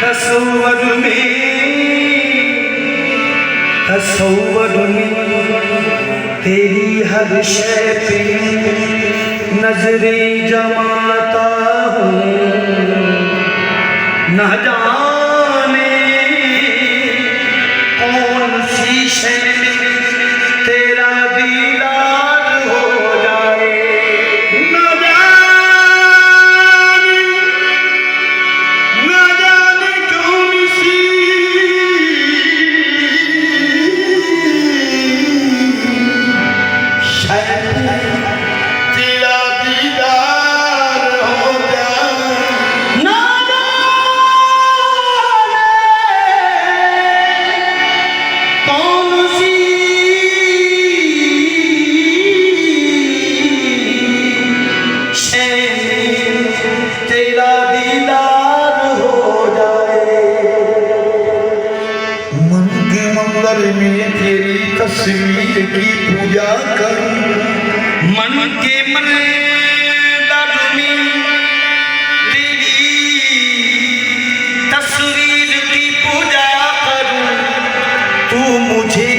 तस्वर में तेरी हर शय पे नजरें जमाता हूँ। न जाने कौन सी शय में तेरा दीदार हो जाए। न जाने कौन सी शय तेरा दीदार हो जाए। न कौन सी शय तेरा दीदार हो जाए। मन के मंदिर में तेरी तस्वीर की पूजा करूं। मन के मंदिर में तेरी तस्वीर की पूजा करूं। तू मुझे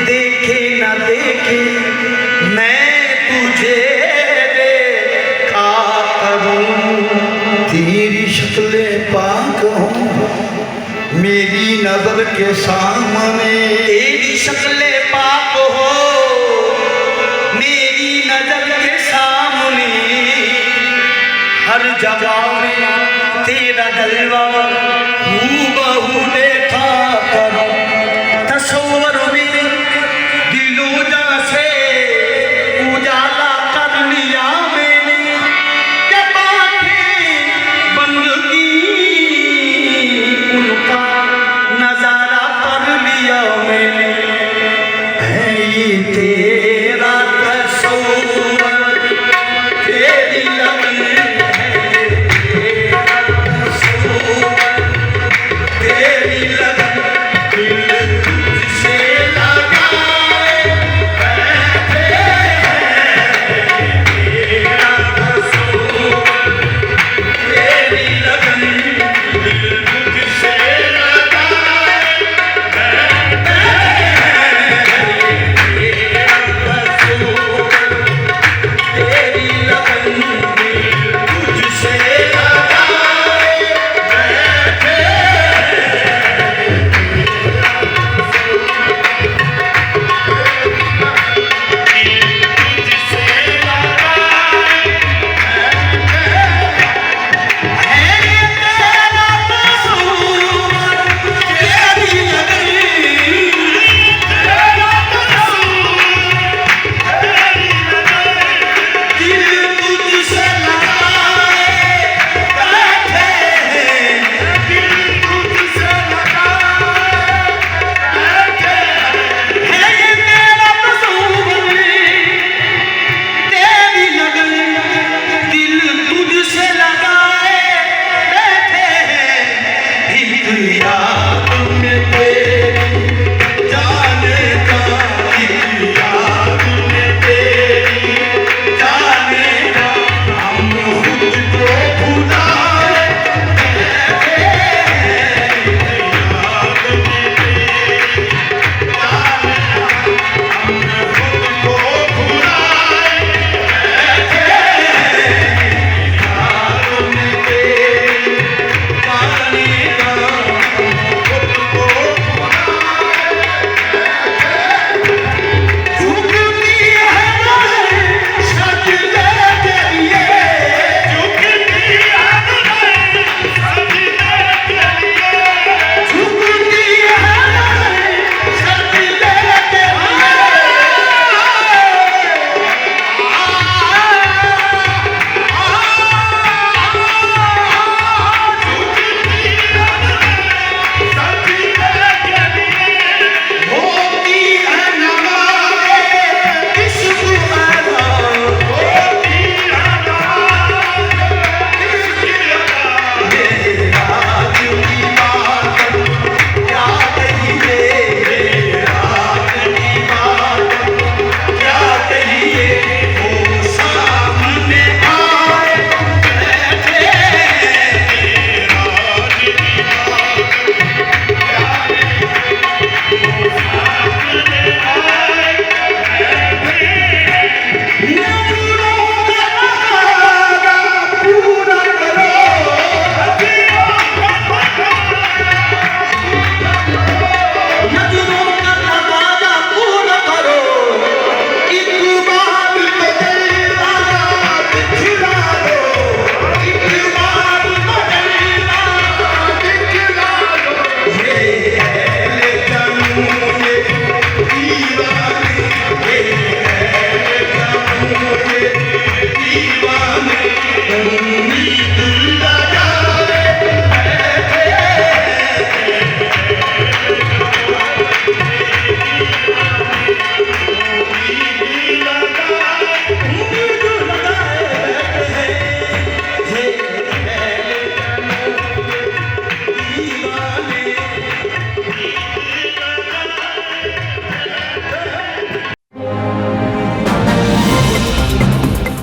देखे न देखे मैं तुझे देखा करूं। तेरी शक्ल पाक हो मेरी नजर के सामने। तेरी शक्ल पाक हो मेरी नजर के सामने। हर जगह